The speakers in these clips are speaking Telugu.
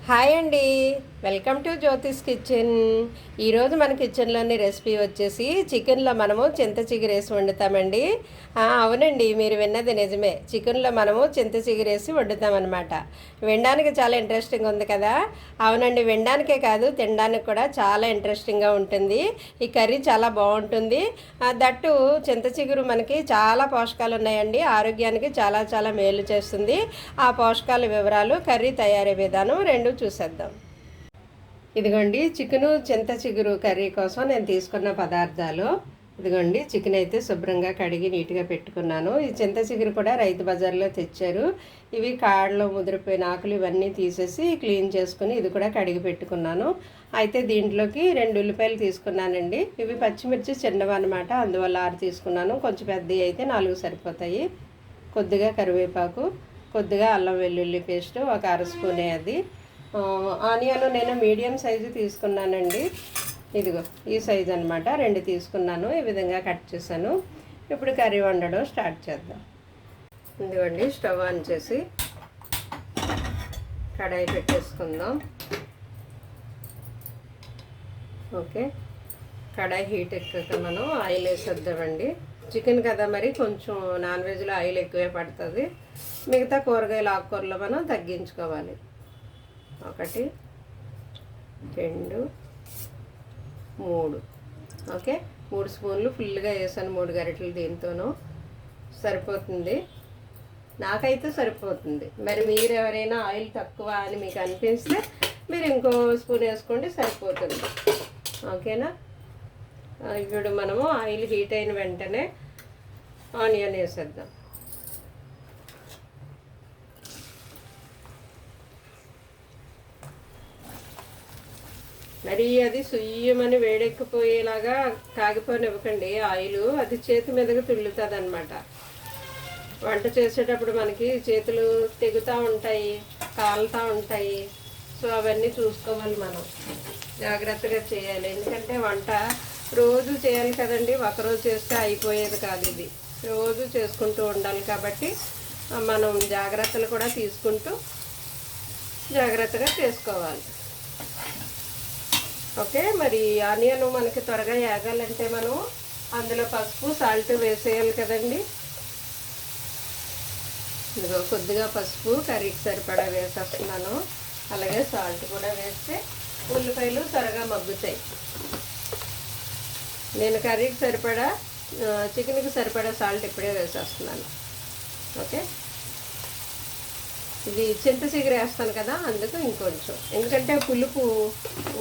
హాయ్ అండి, వెల్కమ్ టు జ్యోతిష్ కిచెన్. ఈరోజు మన కిచెన్లోని రెసిపీ వచ్చేసి చికెన్లో మనము చింత చిగురేసి వండుతామండి. అవునండి, మీరు విన్నది నిజమే. చికెన్లో మనము చింత చిగురేసి వండుతామన్నమాట. వినడానికి చాలా ఇంట్రెస్టింగ్ ఉంది కదా. అవునండి, వినడానికే కాదు తినడానికి కూడా చాలా ఇంట్రెస్టింగ్గా ఉంటుంది. ఈ కర్రీ చాలా బాగుంటుంది. దట్టు చింత చిగురు మనకి చాలా పోషకాలు ఉన్నాయండి. ఆరోగ్యానికి చాలా చాలా మేలు చేస్తుంది. ఆ పోషకాల వివరాలు, కర్రీ తయారీ విధానం రెండు చూసేద్దాం. ఇదిగోండి చికెను చింత చిగురు కర్రీ కోసం నేను తీసుకున్న పదార్థాలు. ఇదిగోండి చికెన్ అయితే శుభ్రంగా కడిగి నీట్గా పెట్టుకున్నాను. ఈ చింత చిగురు కూడా రైతు బజార్లో తెచ్చారు. ఇవి కాడలో ముదిరిపోయిన ఆకులు ఇవన్నీ తీసేసి క్లీన్ చేసుకుని ఇది కూడా కడిగి పెట్టుకున్నాను. అయితే దీంట్లోకి 2 ఉల్లిపాయలు తీసుకున్నానండి. ఇవి పచ్చిమిర్చి చిన్నవన్నమాట, అందువల్ల 6 తీసుకున్నాను. కొంచెం పెద్దవి అయితే 4 సరిపోతాయి. కొద్దిగా కరివేపాకు, కొద్దిగా అల్లం వెల్లుల్లి పేస్ట్, ఒక అర స్పూన్ అది. ఆనియన్ నేను మీడియం సైజు తీసుకున్నానండి. ఇదిగో ఈ సైజు అనమాట, 2 తీసుకున్నాను. ఈ విధంగా కట్ చేశాను. ఇప్పుడు కర్రీ వండడం స్టార్ట్ చేద్దాం. ఇదిగోండి స్టవ్ ఆన్ చేసి కడాయి పెట్టేసుకుందాం. ఓకే, కడాయి హీట్ ఎక్కాక మనం ఆయిల్ వేసేద్దామండి. చికెన్ కదా, మరి కొంచెం నాన్ వెజ్లో ఆయిల్ ఎక్కువే పడుతుంది. మిగతా కూరగాయలు ఆకుకూరలో మనం తగ్గించుకోవాలి. 1 2 3 ఓకే, 3 స్పూన్లు ఫుల్గా వేసాను. 3 గరిటెలు దీంతోనూ సరిపోతుంది. నాకైతే సరిపోతుంది. మరి మీరు ఎవరైనా ఆయిల్ తక్కువ అని మీకు అనిపిస్తే మీరు ఇంకో స్పూన్ వేసుకోండి, సరిపోతుంది. ఓకేనా. ఇప్పుడు మనము ఆయిల్ హీట్ అయిన వెంటనే ఆనియన్ వేసేద్దాం. మరి అది సుయ్యమని వేడెక్కిపోయేలాగా కాగిపోనివ్వకండి ఆయిల్. అది చేతి మీదకి తుల్లుతుంది అనమాట. వంట చేసేటప్పుడు మనకి చేతులు తెగుతూ ఉంటాయి, కాలుతూ ఉంటాయి. సో అవన్నీ చూసుకోవాలి, మనం జాగ్రత్తగా చేయాలి. ఎందుకంటే వంట రోజు చేయాలి కదండి. ఒకరోజు చేస్తే అయిపోయేది కాదు. ఇది రోజు చేసుకుంటూ ఉండాలి కాబట్టి మనం జాగ్రత్తలు కూడా తీసుకుంటూ జాగ్రత్తగా చేసుకోవాలి. ఓకే, మరి ఆనియన్ మనకి త్వరగా వేగాలంటే మనం అందులో పసుపు, సాల్ట్ వేసేయాలి కదండి. ఇదిగో కొద్దిగా పసుపు కర్రీకి సరిపడా వేసేస్తున్నాను. అలాగే సాల్ట్ కూడా వేస్తే ఉల్లిపాయలు త్వరగా మగ్గుతాయి. నేను కర్రీకి సరిపడా, చికెన్కి సరిపడా సాల్ట్ ఇప్పుడే వేసేస్తున్నాను. ఓకే, ఇది చింత చిగురు వేస్తాను కదా, అందుకు ఇంకొంచెం. ఎందుకంటే పులుపు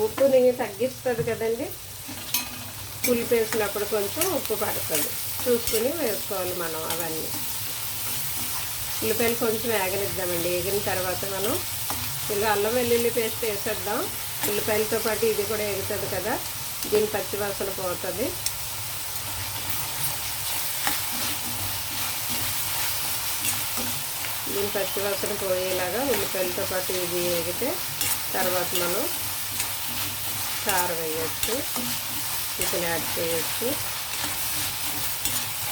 ఉప్పుని తగ్గిస్తుంది కదండి. పులుపు వేసినప్పుడు కొంచెం ఉప్పు పడుతుంది, చూసుకుని వేసుకోవాలి మనం అవన్నీ. ఉల్లిపాయలు కొంచెం వేగనిద్దామండి. వేగిన తర్వాత మనం ఇలా అల్లం వెల్లుల్లి పేస్ట్ వేసేద్దాం. ఉల్లిపాయలతో పాటు ఇది కూడా వేగుతుంది కదా, దీని పచ్చివాసన పోతుంది. దీని పచ్చివాసన పోయేలాగా ఉల్లిపాయలతో పాటు ఇది వేగితే తర్వాత మనం కారం వేయచ్చు, చికెన్ యాడ్ చేయొచ్చు.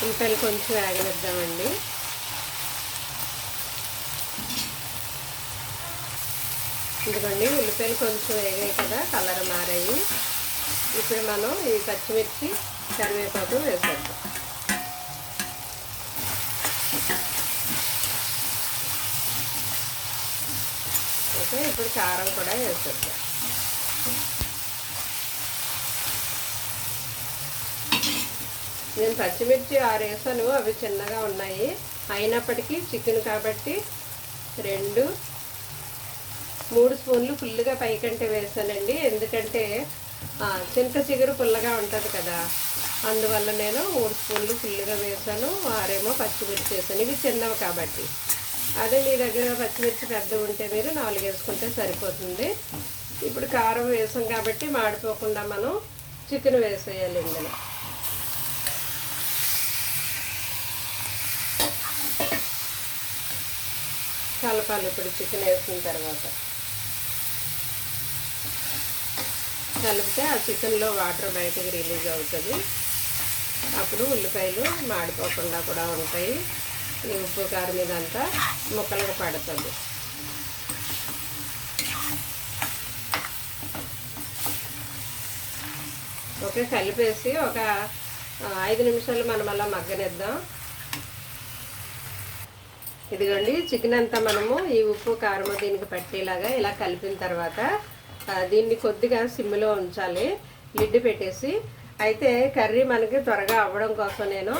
ఉల్లిపాయలు కొంచెం వేగనిద్దామండి. ఎందుకండి ఉల్లిపాయలు కొంచెం వేగాయి కదా, కలర్ మారాయి. ఇప్పుడు మనం ఈ పచ్చిమిర్చి, కరివేపాకు వేసేద్దాం. ఓకే, ఇప్పుడు కారం కూడా వేసేద్దాం. నేను పచ్చిమిర్చి 6 వేసాను, అవి చిన్నగా ఉన్నాయి. అయినప్పటికీ చికెన్ కాబట్టి 2 3 స్పూన్లు ఫుల్గా పైకంటే వేసానండి. ఎందుకంటే చింత చిగురు పుల్లగా ఉంటుంది కదా, అందువల్ల నేను 3 స్పూన్లు ఫుల్గా వేసాను. 6 పచ్చిమిర్చి వేసాను, ఇవి చిన్నవి కాబట్టి. అదే మీ దగ్గర పచ్చిమిర్చి పెద్ద ఉంటే మీరు 4 వేసుకుంటే సరిపోతుంది. ఇప్పుడు కారం వేసాం కాబట్టి మాడిపోకుండా మనం చికెన్ వేసేయాలి ఇందులో. కలపాలి. ఇప్పుడు చికెన్ వేసిన తర్వాత కలిపితే ఆ చికెన్లో వాటర్ బయటకు రిలీజ్ అవుతుంది. అప్పుడు ఉల్లిపాయలు మాడిపోకుండా కూడా ఉంటాయి. ఈ ఉప్పు కారం ఇదంతా ముక్కలుగా పడుతుంది. ఓకే, కలిపేసి ఒక 5 నిమిషాలు మనం అలా మగ్గనిద్దాం. ఇదిగోండి, చికెన్ అంతా మనము ఈ ఉప్పు కారము దీనికి పట్టేలాగా ఇలా కలిపిన తర్వాత దీన్ని కొద్దిగా సిమ్లో ఉంచాలి, లిడ్ పెట్టేసి. అయితే కర్రీ మనకి త్వరగా అవ్వడం కోసం నేను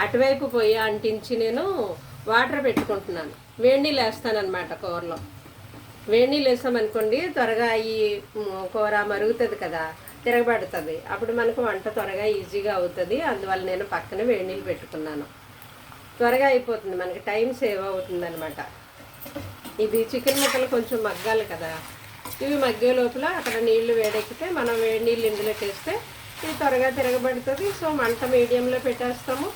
అటువైపు పొయ్యి అంటించి నేను వాటర్ పెట్టుకుంటున్నాను. వేడి నీళ్ళు వేస్తానమాట కూరలో. వేడి నీళ్ళు వేసామనుకోండి త్వరగా ఈ కూర మరుగుతుంది కదా, తిరగబడుతుంది. అప్పుడు మనకు వంట త్వరగా ఈజీగా అవుతుంది. అందువల్ల నేను పక్కన వేడి నీళ్ళు పెట్టుకున్నాను. త్వరగా అయిపోతుంది, మనకి టైం సేవ్ అవుతుంది అనమాట. ఇది చికెన్ ముక్కలు కొంచెం మగ్గాలి కదా, ఇవి మగ్గే లోపల అక్కడ నీళ్లు వేడెక్కితే మనం వేడి నీళ్ళు ఇందులో చేస్తే ఇది త్వరగా తిరగబడుతుంది. సో మంట మీడియంలో పెట్టేస్తాము.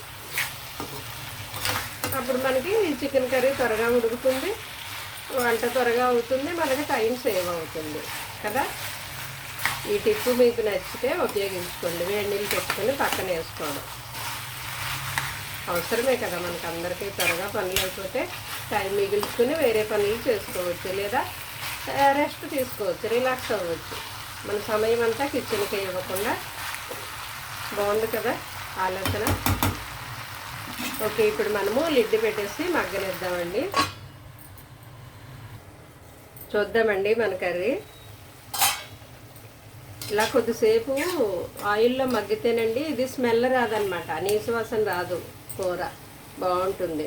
అప్పుడు మనకి చికెన్ కర్రీ త్వరగా ఉడుకుతుంది, వంట త్వరగా అవుతుంది, మనకి టైం సేవ్ అవుతుంది కదా. ఈ టిప్పు మీకు నచ్చితే ఉపయోగించుకోండి. వేడి నీళ్ళు పెట్టుకొని పక్కన వేసుకోవడం అవసరమే కదా, మనకు అందరికీ త్వరగా పనులు అయిపోతే టైం మిగిల్చుకుని వేరే పనులు చేసుకోవచ్చు, లేదా రెస్ట్ తీసుకోవచ్చు, రిలాక్స్ అవ్వచ్చు. మన సమయం అంతా కిచెన్కి ఇవ్వకుండా. బాగుంది కదా ఆలోచన. ఓకే, ఇప్పుడు మనము లిడ్ పెట్టేసి మగ్గనిద్దామండి. చూద్దామండి మన కర్రీ. ఇలా కొద్దిసేపు ఆయిల్లో మగ్గితేనండి ఇది స్మెల్ రాదనమాట, నీసు వాసన రాదు, కూర బాగుంటుంది.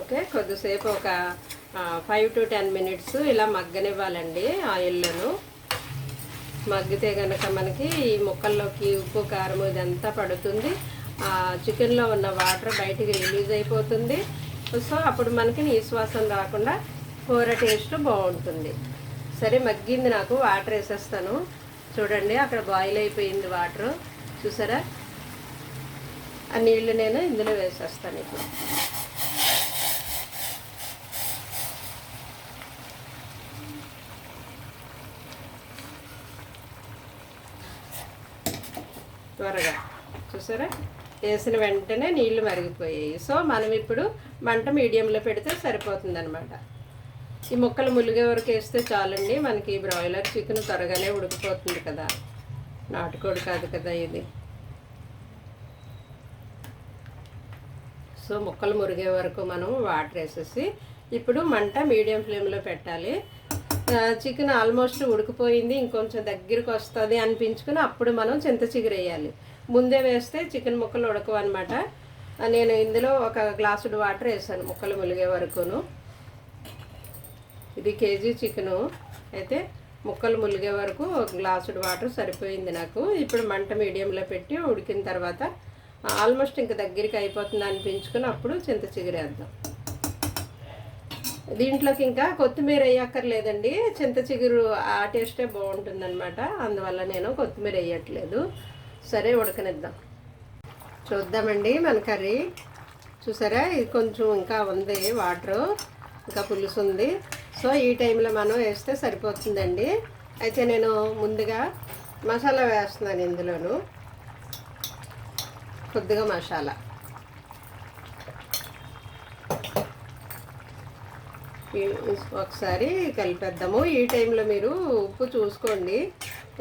ఓకే, కొద్దిసేపు ఒక 5 to 10 minutes ఇలా మగ్గనివ్వాలండి ఆయిల్లోను. మగ్గితే కనుక మనకి ఈ ముక్కల్లోకి ఉప్పు కారం ఇదంతా పడుతుంది, చికెన్లో ఉన్న వాటర్ బయటికి రిలీజ్ అయిపోతుంది. సో అప్పుడు మనకి నీసు వాసన రాకుండా కూర టేస్ట్ బాగుంటుంది. సరే, మగ్గింది, నాకు వాటర్ వేసేస్తాను. చూడండి, అక్కడ బాయిల్ అయిపోయింది వాటర్, చూసారా? ఆ నీళ్లు నేను ఇందులో వేసేస్తాను ఇప్పుడు. త్వరగా చూసారా, వేసిన వెంటనే నీళ్లు మరిగిపోయాయి. సో మనం ఇప్పుడు మంట మీడియంలో పెడితే సరిపోతుంది అనమాట. ఈ ముక్కలు ములిగే వరకు వేస్తే చాలండి, మనకి బ్రాయిలర్ చికెన్ త్వరగానే ఉడికిపోతుంది కదా, నాటుకోడి కాదు కదా ఇది. సో ముక్కలు మురిగే వరకు మనం వాటర్ వేసేసి ఇప్పుడు మంట మీడియం ఫ్లేమ్లో పెట్టాలి. చికెన్ ఆల్మోస్ట్ ఉడికిపోయింది, ఇంకొంచెం దగ్గరికి వస్తుంది అనిపించుకుని అప్పుడు మనం చింత చిగురు వేయాలి. ముందే వేస్తే చికెన్ ముక్కలు ఉడకవు అనమాట. నేను ఇందులో ఒక గ్లాసుడు వాటర్ వేసాను ముక్కలు ములిగే వరకును. ఇది కేజీ చికెను అయితే ముక్కలు ములిగే వరకు ఒక గ్లాసుడు వాటర్ సరిపోయింది నాకు. ఇప్పుడు మంట మీడియంలో పెట్టి ఉడికిన తర్వాత ఆల్మోస్ట్ ఇంకా దగ్గరికి అయిపోతుంది అనిపించుకుని అప్పుడు చింత చిగురు వేద్దాం. దీంట్లోకి ఇంకా కొత్తిమీర వేయక్కర్లేదండి, చింత చిగురు ఆ టేస్టే బాగుంటుందన్నమాట. అందువల్ల నేను కొత్తిమీర వేయట్లేదు. సరే, ఉడకనిద్దాం. చూద్దామండి మన కర్రీ. చూసారా, ఇది కొంచెం ఇంకా ఉంది వాటరు, ఇంకా పులుసు ఉంది. సో ఈ టైంలో మనం వేస్తే సరిపోతుందండి. అయితే నేను ముందుగా మసాలా వేస్తున్నాను. ఇందులోను కొద్దిగా మసాలా, ఒకసారి కలిపేద్దాము. ఈ టైంలో మీరు ఉప్పు చూసుకోండి,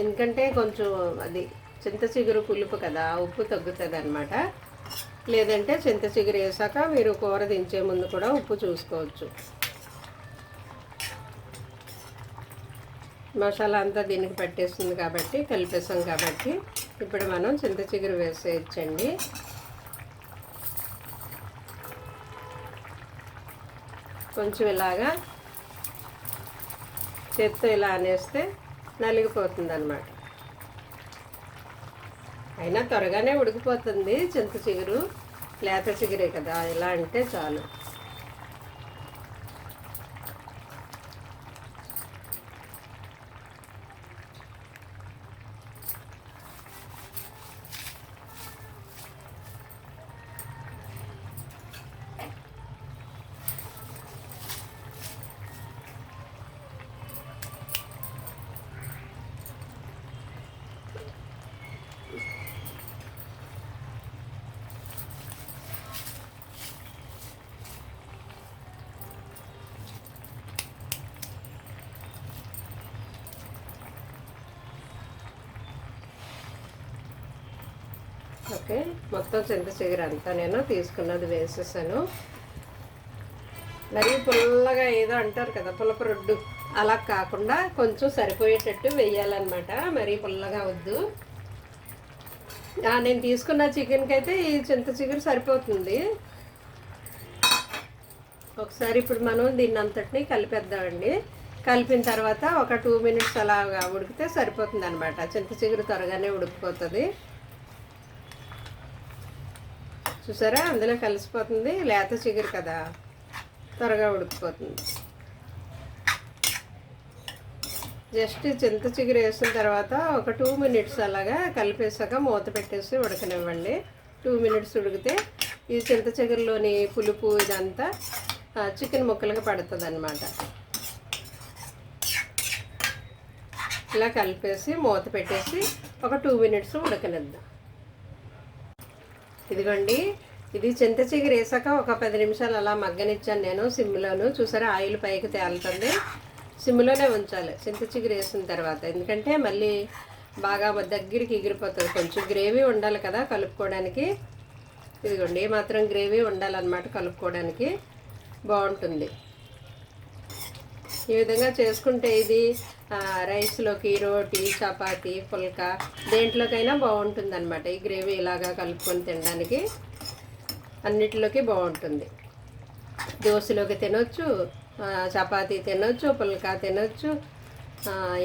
ఎందుకంటే కొంచెం అది చింత చిగురు పులుపు కదా, ఉప్పు తగ్గుతుంది అనమాట. లేదంటే చింత చిగురు వేసాక మీరు కూర దించే ముందు కూడా ఉప్పు చూసుకోవచ్చు. మసాలా అంతా దీనికి పట్టేస్తుంది కాబట్టి, కలిపేసాం కాబట్టి ఇప్పుడు మనం చింత చిగురు వేసేయచ్చండి. కొంచెం ఇలాగా చేత్తో ఇలా అనేస్తే నలిగిపోతుంది అన్నమాట. అయినా త్వరగానే ఉడికిపోతుంది చింత చిగురు, లేత చిగురే కదా, ఇలా అంటే చాలు. ఓకే, మొత్తం చింత చిగురు అంతా నేను తీసుకున్నది వేసేసాను. మరీ పుల్లగా ఏదో అంటారు కదా పులప రొడ్డు, అలా కాకుండా కొంచెం సరిపోయేటట్టు వేయాలన్నమాట. మరీ పుల్లగా వద్దు. నేను తీసుకున్న చికెన్కి అయితే ఈ చింత చిగురు సరిపోతుంది. ఒకసారి ఇప్పుడు మనం దీన్ని అంతటిని కలిపేద్దామండి. కలిపిన తర్వాత ఒక 2 మినిట్స్ అలాగా ఉడికితే సరిపోతుంది అనమాట. చింత చిగురు త్వరగానే ఉడికిపోతుంది. చూసారా, అందులో కలిసిపోతుంది. లేత చిగురు కదా, త్వరగా ఉడికిపోతుంది. జస్ట్ చింత చిగురు వేసిన తర్వాత ఒక 2 మినిట్స్ అలాగా కలిపేసాక మూత పెట్టేసి ఉడకనివ్వండి. 2 మినిట్స్ ఉడికితే ఈ చింత చిగురులోని పులుపు ఇదంతా చికెన్ ముక్కలుగా పడుతుంది అన్నమాట. ఇలా కలిపేసి మూత పెట్టేసి ఒక 2 మినిట్స్ ఉడకనిద్దాం. ఇదిగోండి, ఇది చింత చిగురు వేసాక ఒక 10 నిమిషాలు అలా మగ్గనిచ్చాను నేను సిమ్లోను. చూసారా, ఆయిల్ పైకి తేలుతుంది. సిమ్లోనే ఉంచాలి చింత చిగురు వేసిన తర్వాత, ఎందుకంటే మళ్ళీ బాగా దగ్గరికి ఎగిరిపోతుంది. కొంచెం గ్రేవీ ఉండాలి కదా కలుపుకోవడానికి. ఇదిగోండి, మాత్రం గ్రేవీ ఉండాలన్నమాట, కలుపుకోవడానికి బాగుంటుంది. ఈ విధంగా చేసుకుంటే ఇది రైస్లోకి, రోటీ, చపాతీ, పుల్కా దేంట్లోకైనా బాగుంటుంది అనమాట. ఈ గ్రేవీ ఇలాగా కలుపుకొని తినడానికి అన్నిటిలోకి బాగుంటుంది. దోశలోకి తినొచ్చు, చపాతీ తినొచ్చు, పుల్కా తినొచ్చు,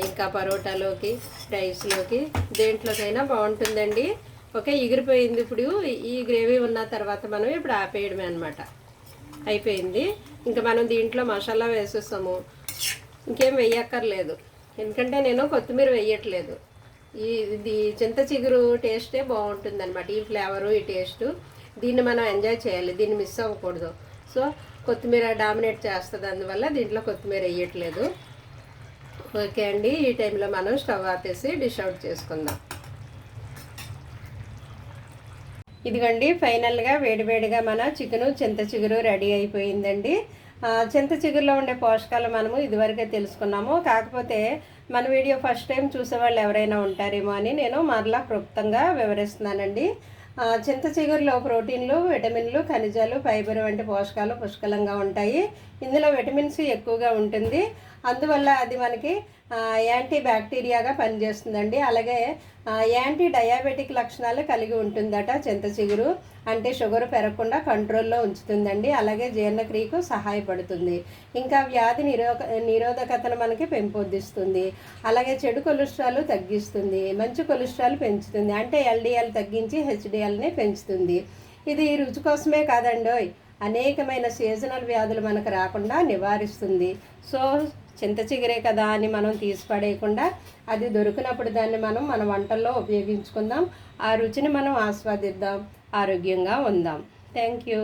ఇంకా పరోటాలోకి, రైస్లోకి, దేంట్లోకైనా బాగుంటుందండి. ఓకే, ఎగిరిపోయింది. ఇప్పుడు ఈ గ్రేవీ ఉన్న తర్వాత మనం ఇప్పుడు ఆపేయడమే అనమాట. అయిపోయింది. ఇంకా మనం దీంట్లో మసాలా వేసేస్తాము. ఇంకేం వేయక్కర్లేదు, ఎందుకంటే నేను కొత్తిమీర వేయట్లేదు. ఇది చింత చిగురు టేస్టే బాగుంటుంది అనమాట. ఈ ఫ్లేవరు, ఈ టేస్టు, దీన్ని మనం ఎంజాయ్ చేయాలి. దీన్ని మిస్ అవ్వకూడదు. సో కొత్తిమీర డామినేట్ చేస్తుంది, అందువల్ల దీంట్లో కొత్తిమీర వేయట్లేదు. ఓకే అండి, ఈ టైంలో మనం స్టవ్ ఆపేసి డిష్ అవుట్ చేసుకుందాం. ఇదిగోండి, ఫైనల్గా వేడివేడిగా మన చికెను చింత చిగురు రెడీ అయిపోయిందండి. చింత చిగురులో ఉండే పోషకాలు మనము ఇదివరకే తెలుసుకున్నాము. కాకపోతే మన వీడియో ఫస్ట్ టైం చూసేవాళ్ళు ఎవరైనా ఉంటారేమో అని నేను మరలా క్లుప్తంగా వివరిస్తున్నానండి. చింత చిగురులో ప్రోటీన్లు, విటమిన్లు, ఖనిజాలు, ఫైబర్ వంటి పోషకాలు పుష్కలంగా ఉంటాయి. ఇందులో విటమిన్ సి ఎక్కువగా ఉంటుంది. అందువల్ల అది మనకి యాంటీ బ్యాక్టీరియాగా పనిచేస్తుందండి. అలాగే యాంటీ డయాబెటిక్ లక్షణాలు కలిగి ఉంటుందట చింత చిగురు. అంటే షుగర్ పెరగకుండా కంట్రోల్లో ఉంచుతుందండి. అలాగే జీర్ణక్రియకు సహాయపడుతుంది. ఇంకా వ్యాధి నిరోధకతను మనకి పెంపొందిస్తుంది. అలాగే చెడు కొలెస్ట్రాల్ తగ్గిస్తుంది, మంచి కొలెస్ట్రాల్ పెంచుతుంది. అంటే ఎల్డిఎల్ తగ్గించి హెచ్డిఎల్ని పెంచుతుంది. ఇది రుచి కోసమే కాదండోయ్, అనేకమైన సీజనల్ వ్యాధులు మనకు రాకుండా నివారిస్తుంది. సో చింత చిగురే కదా అని మనం తీసి పడేయకుండా అది దొరికినప్పుడు దాన్ని మనం మన వంటల్లో ఉపయోగించుకుందాం. ఆ రుచిని మనం ఆస్వాదిద్దాం, ఆరోగ్యంగా ఉందాం. Thank you.